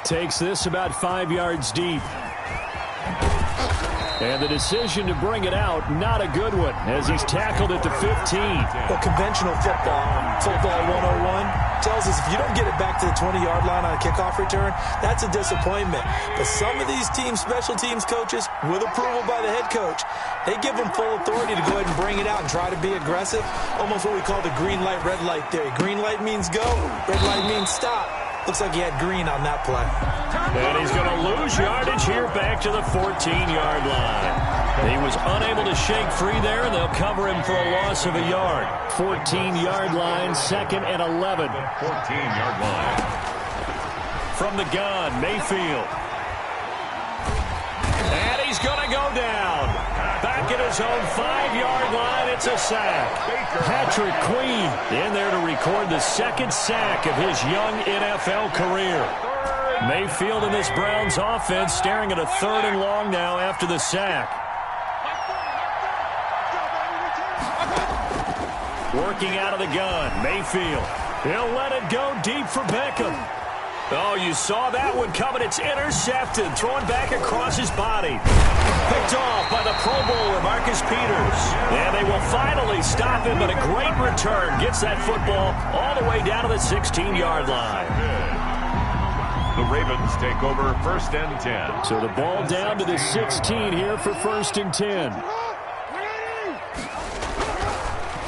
Takes this about 5 yards deep. And the decision to bring it out, not a good one, as he's tackled at the 15. Well, conventional football 101, tells us if you don't get it back to the 20-yard line on a kickoff return, that's a disappointment. But some of these special teams coaches, with approval by the head coach, they give them full authority to go ahead and bring it out and try to be aggressive. Almost what we call the green light, red light theory. Green light means go, red light means stop. Looks like he had green on that play. And he's going to lose yardage here back to the 14-yard line. He was unable to shake free there, and they'll cover him for a loss of a yard. 14-yard line, 2nd and 11. 14-yard line. From the gun, Mayfield. And he's going to go down. Back at his own 5-yard line, it's a sack. Patrick Queen in there to record the second sack of his young NFL career. Mayfield in this Browns offense staring at a 3rd and long now after the sack. Working out of the gun, Mayfield. He'll let it go deep for Beckham. Oh, you saw that one coming. It's intercepted. Thrown back across his body. Picked off by the Pro Bowler, Marcus Peters. And they will finally stop him, but a great return. Gets that football all the way down to the 16-yard line. The Ravens take over 1st and 10. So the ball down to the 16 here for 1st and 10.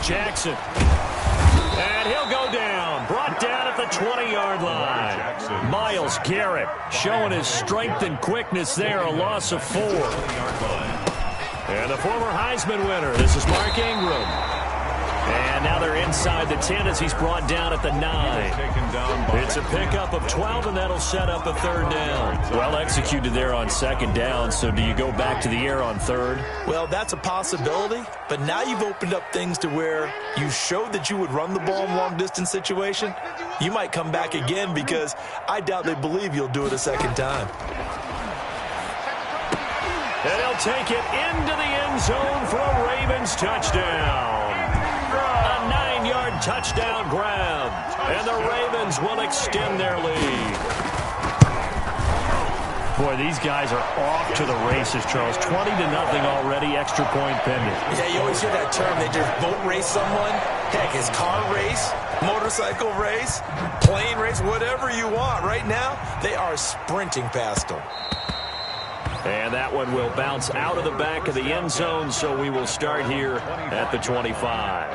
Jackson. And he'll go down. Brought down at the 20-yard line. Myles Garrett showing his strength and quickness there. A loss of 4. And the former Heisman winner. This is Mark Ingram. And now they're inside the 10 as he's brought down at the 9. It's a pickup of 12, and that'll set up a 3rd down. Well executed there on 2nd down, so do you go back to the air on 3rd? Well, that's a possibility, but now you've opened up things to where you showed that you would run the ball in long-distance situation. You might come back again because I doubt they believe you'll do it a 2nd time. And he'll take it into the end zone for a Ravens touchdown. A 9-yard touchdown grab. And the Ravens will extend their lead. Boy, these guys are off to the races, Charles. 20-0 already, extra point pending. Yeah, you always hear that term. They just boat race someone. Heck, it's car race, motorcycle race, plane race, whatever you want. Right now, they are sprinting past them. And that one will bounce out of the back of the end zone, so we will start here at the 25.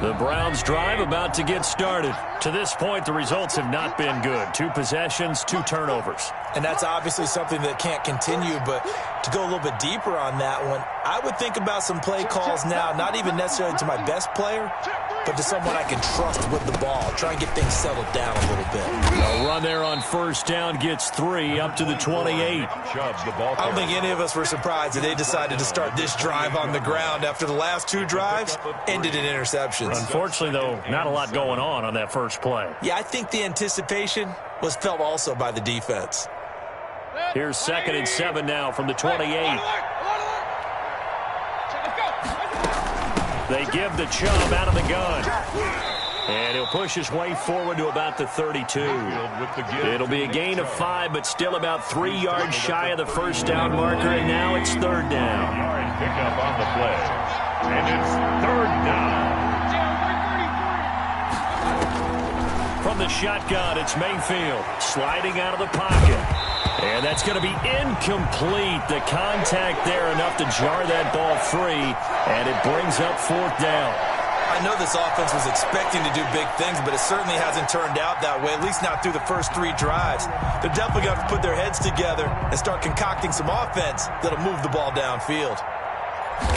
The Browns drive about to get started. To this point, the results have not been good. 2 possessions, 2 turnovers. And that's obviously something that can't continue, but to go a little bit deeper on that one, I would think about some play calls now, not even necessarily to my best player, but to someone I can trust with the ball. Try and get things settled down a little bit. A run there on 1st down gets 3 up to the 28. I don't think any of us were surprised that they decided to start this drive on the ground after the last 2 drives ended in interceptions. Unfortunately, though, not a lot going on that first play. Yeah, I think the anticipation was felt also by the defense. Here's 2nd and 7 now from the 28. They give the Chubb out of the gun. And he'll push his way forward to about the 32. It'll be a gain of 5, but still about 3 yards shy of the 1st down marker, and now it's 3rd down. Pick up on the play. And it's 3rd down. From From the shotgun, it's Mayfield sliding out of the pocket. And that's going to be incomplete. The contact there enough to jar that ball free, and it brings up 4th down. I know this offense was expecting to do big things, but it certainly hasn't turned out that way, at least not through the first 3 drives. They're definitely going to have to put their heads together and start concocting some offense that'll move the ball downfield.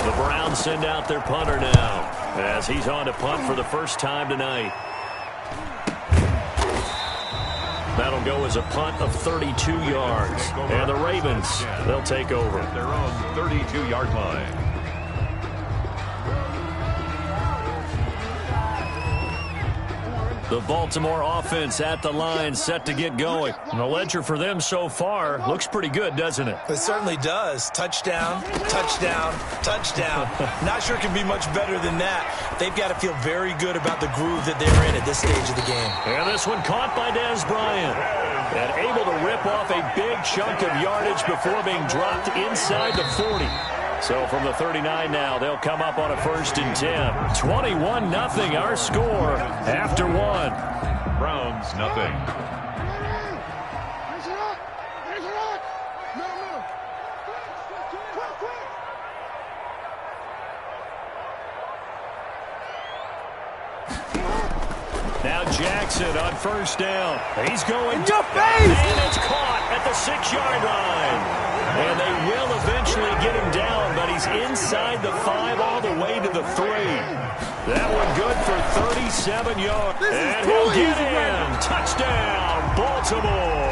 The Browns send out their punter now as he's on to punt for the first time tonight. That'll go as a punt of 32 yards. And the Ravens, they'll take over. At their own 32-yard line. The Baltimore offense at the line, set to get going. And the ledger for them so far looks pretty good, doesn't it? It certainly does. Touchdown, touchdown, touchdown. Not sure it can be much better than that. They've got to feel very good about the groove that they're in at this stage of the game. And this one caught by Dez Bryant. And able to rip off a big chunk of yardage before being dropped inside the 40. So from the 39 now, they'll come up on a 1st and 10. 21-0 our score after 1. Browns, nothing. Now Jackson on 1st down. He's going to face. And it's caught at the 6-yard line. And they will eventually get him down, but he's inside the 5 all the way to the 3. That one good for 37 yards. And he'll get in. Touchdown, Baltimore.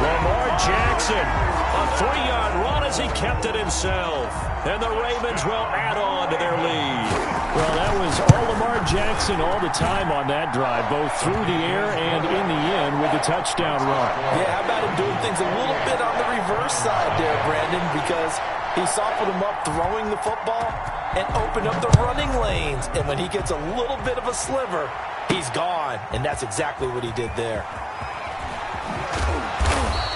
Lamar Jackson, a 3-yard run as he kept it himself. And the Ravens will add on to their lead. Well, that was all Lamar Jackson all the time on that drive, both through the air and in the end with the touchdown run. Yeah, how about him doing things a little bit on the reverse side there, Brandon, because he softened him up throwing the football and opened up the running lanes. And when he gets a little bit of a sliver, he's gone. And that's exactly what he did there.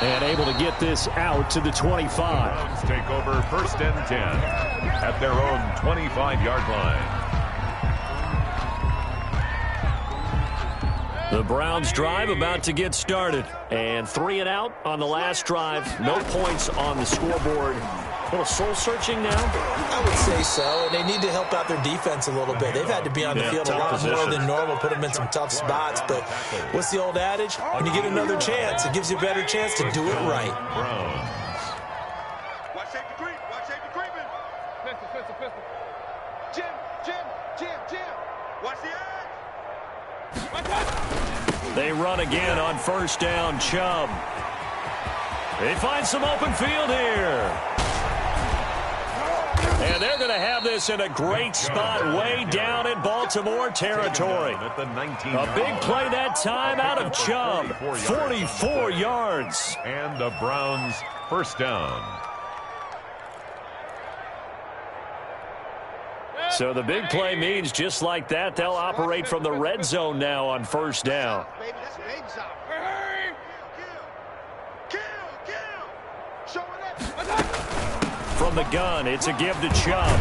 And able to get this out to the 25. Browns take over 1st and 10 at their own 25-yard line. The Browns drive about to get started. And 3 and out on the last drive. No points on the scoreboard. A little soul-searching now? I would say so, and they need to help out their defense a little bit. They've had to be on the field a lot more than normal, put them in some tough spots. But what's the old adage? When you get another chance, it gives you a better chance to do it right. Watch safety creep. Watch safety creeping. Pistol. Jim. Watch the edge. They run again on 1st down, Chubb. They find some open field here. And they're going to have this in a great spot way down in Baltimore territory. A big play that time out of Chubb. 44 yards. And the Browns 1st down. So the big play means just like that, they'll operate from the red zone now on 1st down. From the gun, it's a give to Chubb.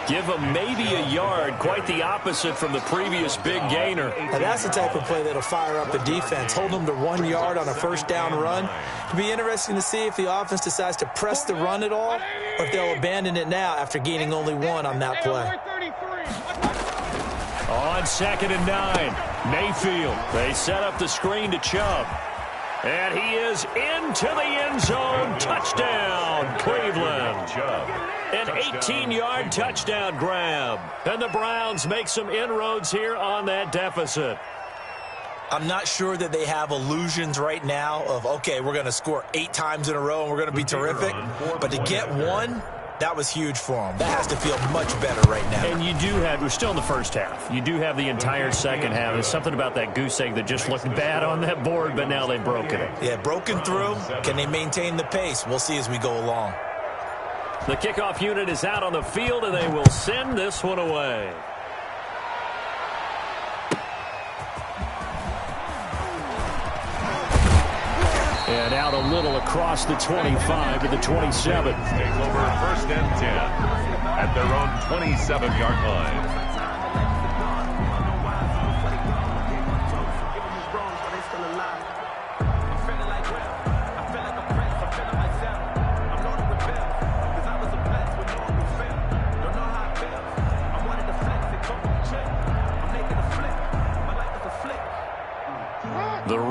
Give him maybe a yard, quite the opposite from the previous big gainer. And that's the type of play that'll fire up the defense. Hold them to 1 yard on a 1st down run. It'll be interesting to see if the offense decides to press the run at all, or if they'll abandon it now after gaining only 1 on that play. On 2nd and 9, Mayfield. They set up the screen to Chubb. And he is into the end zone. Touchdown, Cleveland. An 18-yard touchdown grab. And the Browns make some inroads here on that deficit. I'm not sure that they have illusions right now of, okay, we're going to score 8 times in a row and we're going to be terrific. But to get 1, that was huge for them. That has to feel much better right now. And you do have, we're still in the first half. You do have the entire second half. There's something about that goose egg that just looked bad on that board, but now they've broken it. Yeah, broken through. Can they maintain the pace? We'll see as we go along. The kickoff unit is out on the field, and they will send this one away. And out a little across the 25 to the 27. Take over 1st and 10 at their own 27-yard line.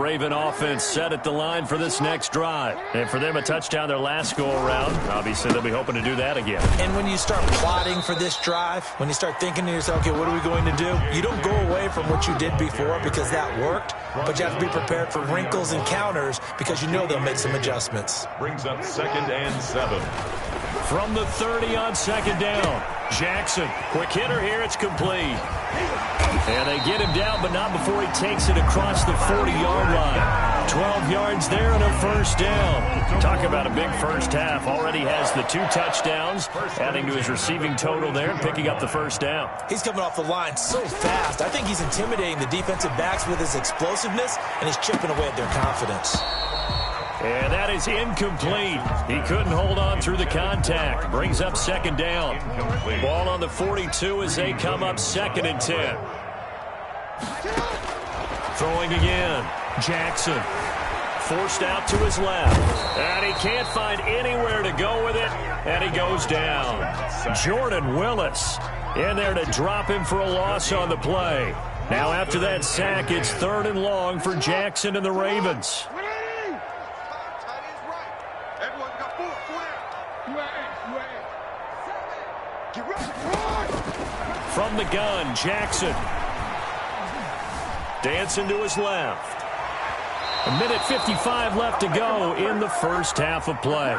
Raven offense set at the line for this next drive. And for them, a touchdown their last go-around. Obviously, they'll be hoping to do that again. And when you start plotting for this drive, when you start thinking to yourself, okay, what are we going to do? You don't go away from what you did before because that worked, but you have to be prepared for wrinkles and counters because you know they'll make some adjustments. Brings up 2nd and 7. From the 30 on 2nd down, Jackson. Quick hitter here, it's complete. And they get him down, but not before he takes it across the 40-yard line. 12 yards there and a first down. Talk about a big first half. Already has the 2 touchdowns, adding to his receiving total there and picking up the first down. He's coming off the line so fast. I think he's intimidating the defensive backs with his explosiveness, and he's chipping away at their confidence. And that is incomplete. He couldn't hold on through the contact. Brings up 2nd down. Ball on the 42 as they come up 2nd and 10. Throwing again. Jackson. Forced out to his left. And he can't find anywhere to go with it. And he goes down. Jordan Willis in there to drop him for a loss on the play. Now after that sack, it's 3rd and long for Jackson and the Ravens. From the gun, Jackson. Dancing to his left. 1:55 left to go in the first half of play.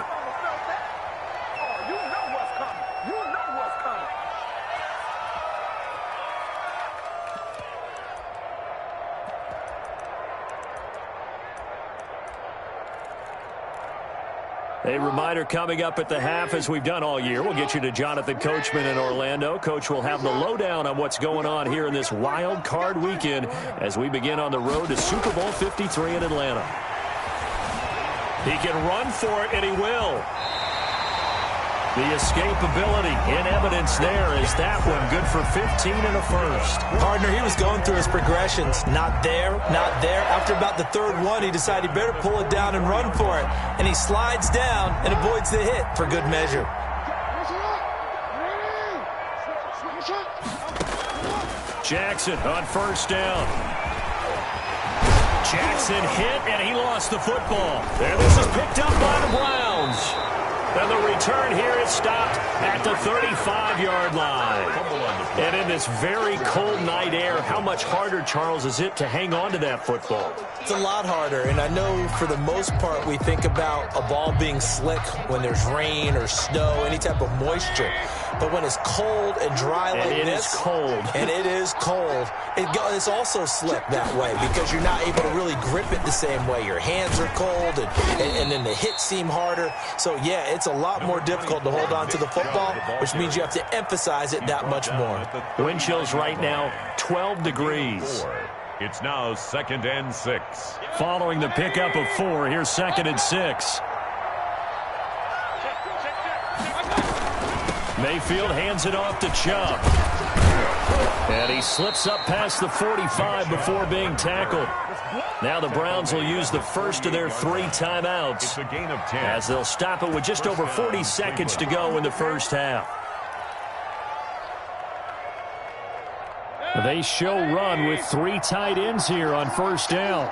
A reminder coming up at the half, as we've done all year. We'll get you to Jonathan Coachman in Orlando. Coach will have the lowdown on what's going on here in this wild card weekend as we begin on the road to Super Bowl 53 in Atlanta. He can run for it, and he will. The escapability in evidence there is that one good for 15 and a first. Partner, he was going through his progressions. Not there, not there. After about the 3rd one, he decided he better pull it down and run for it. And he slides down and avoids the hit for good measure. Jackson on first down. Jackson hit, and he lost the football. And this is picked up by the Browns. And the return here is stopped at the 35-yard line. And in this very cold night air, how much harder, Charles, is it to hang on to that football? It's a lot harder, and I know for the most part we think about a ball being slick when there's rain or snow, any type of moisture. But when it's cold and dry like this, and it is cold, it's also slick that way because you're not able to really grip it the same way. Your hands are cold, and then the hits seem harder. So, yeah, it's a lot more difficult to hold on to the football, which means you have to emphasize it that much more. Wind chills right now, 12 degrees. It's now 2nd and 6. Following the pickup of 4, here's 2nd and 6. Mayfield hands it off to Chubb. And he slips up past the 45 before being tackled. Now the Browns will use the first of their 3 timeouts. It's a gain of 10. As they'll stop it with just over 40 seconds to go in the first half. They show run with 3 tight ends here on first down.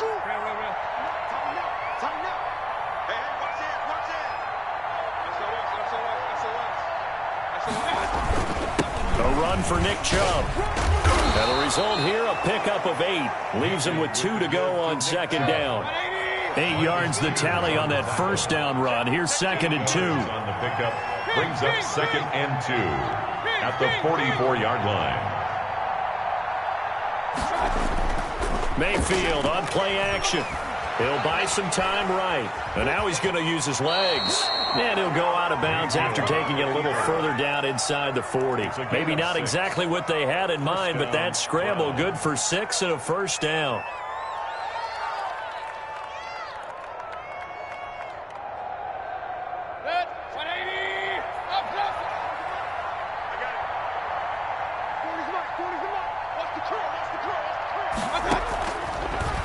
A run for Nick Chubb. And the result here, a pickup of 8. Leaves him with 2 to go on 2nd down. 8 yards the tally on that first down run. Here's 2nd and 2. On the pickup, brings up 2nd and 2 at the 44-yard line. Mayfield on play action. He'll buy some time right. And now he's going to use his legs. And he'll go out of bounds after taking it a little further down inside the 40. Maybe not exactly what they had in mind, but that scramble good for 6 and a first down.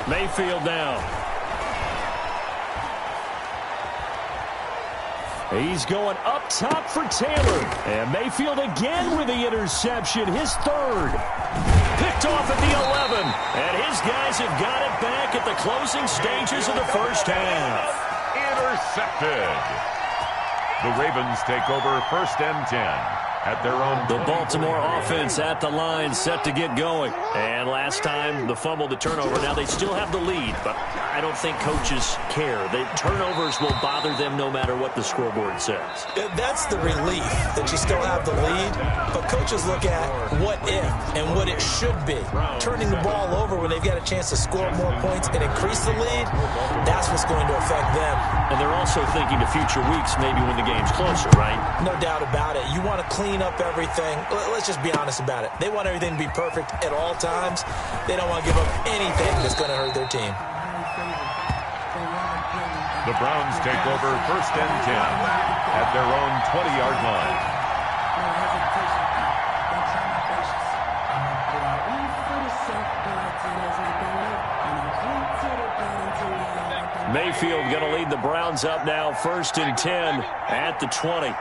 Mayfield down. He's going up top for Taylor. And Mayfield again with the interception, his third. Picked off at the 11. And his guys have got it back at the closing stages of the first half. Intercepted. The Ravens take over 1st and 10. At their own. The Baltimore offense at the line, set to get going. And last time, the fumble, the turnover. Now they still have the lead, but I don't think coaches care. The turnovers will bother them no matter what the scoreboard says. That's the relief that you still have the lead, but coaches look at what if and what it should be. Turning the ball over when they've got a chance to score more points and increase the lead, that's what's going to affect them. And they're also thinking to future weeks, maybe when the game's closer, right? No doubt about it. You want to clean up everything. Let's just be honest about it. They want everything to be perfect at all times. They don't want to give up anything that's going to hurt their team. The Browns take over 1st and 10 at their own 20-yard line. Mayfield going to lead the Browns up now, 1st and 10 at the 20.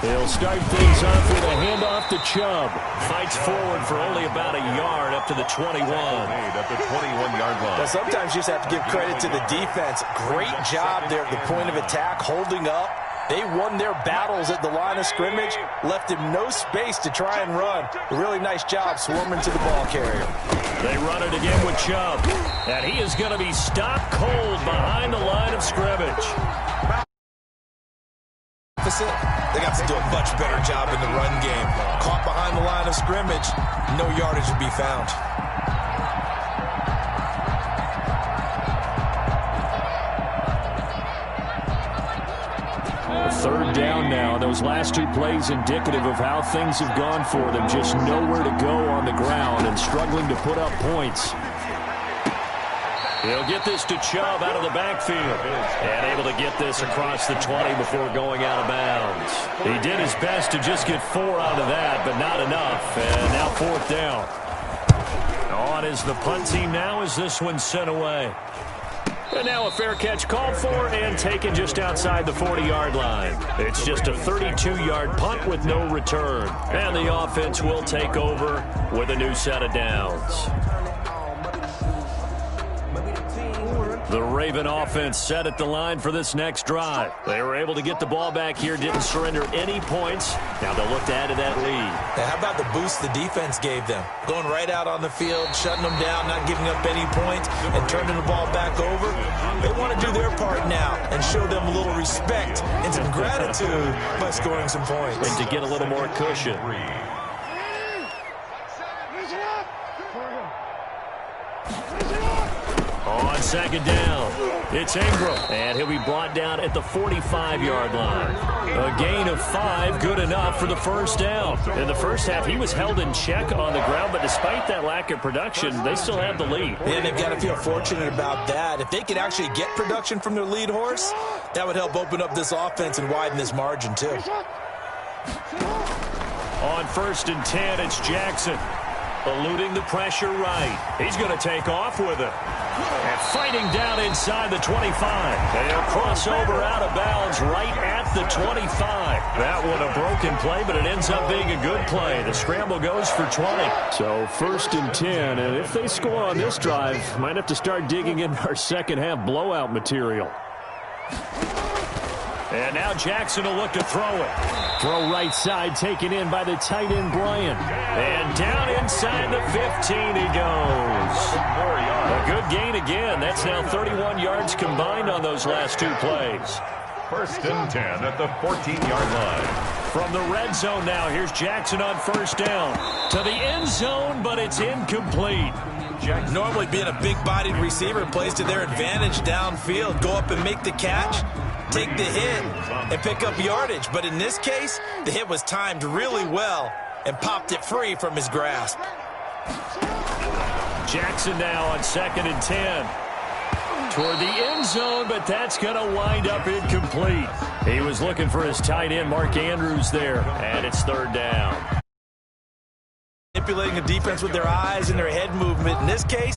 He'll start things off with a handoff to Chubb. Fights forward for only about a yard up to the 21. At the 21-yard line. Now, sometimes you just have to give credit to the defense. Great job there at the point of attack, holding up. They won their battles at the line of scrimmage, left him no space to try and run. A really nice job swarming to the ball carrier. They run it again with Chubb. And he is going to be stopped cold behind the line of scrimmage. They got to do a much better job in the run game. Caught behind the line of scrimmage, no yardage to be found. Third down now. Those last two plays indicative of how things have gone for them. Just nowhere to go on the ground and struggling to put up points. He'll get this to Chubb out of the backfield. And able to get this across the 20 before going out of bounds. He did his best to just get 4 out of that, but not enough. And now 4th down. On is the punt team now as this one's sent away. And now a fair catch called for and taken just outside the 40-yard line. It's just a 32-yard punt with no return. And the offense will take over with a new set of downs. The Raven offense set at the line for this next drive. They were able to get the ball back here, didn't surrender any points. Now they'll look to add to that lead. Now, how about the boost the defense gave them? Going right out on the field, shutting them down, not giving up any points, and turning the ball back over. They want to do their part now and show them a little respect and some gratitude by scoring some points. And to get a little more cushion. On second down, it's Ingram, and he'll be brought down at the 45-yard line. A gain of 5, good enough for the first down. In the first half, he was held in check on the ground, but despite that lack of production, they still have the lead. And they've got to feel fortunate about that. If they could actually get production from their lead horse, that would help open up this offense and widen this margin, too. On 1st and 10, it's Jackson. Eluding the pressure right. He's going to take off with it. And fighting down inside the 25. And he'll cross over out of bounds right at the 25. That one a broken play, but it ends up being a good play. The scramble goes for 20. So 1st and 10, and if they score on this drive, might have to start digging in our second half blowout material. And now Jackson will look to throw it. Throw right side, taken in by the tight end, Bryant. And down inside the 15 he goes. A good gain again. That's now 31 yards combined on those last 2 plays. 1st and 10 at the 14-yard line. From the red zone now, here's Jackson on 1st down. To the end zone, but it's incomplete. Normally being a big-bodied receiver plays to their advantage downfield. Go up and make the catch, take the hit, and pick up yardage. But in this case, the hit was timed really well and popped it free from his grasp. Jackson now on 2nd and 10. Toward the end zone, but that's going to wind up incomplete. He was looking for his tight end, Mark Andrews, there, and it's 3rd down. Manipulating the defense with their eyes and their head movement. In this case,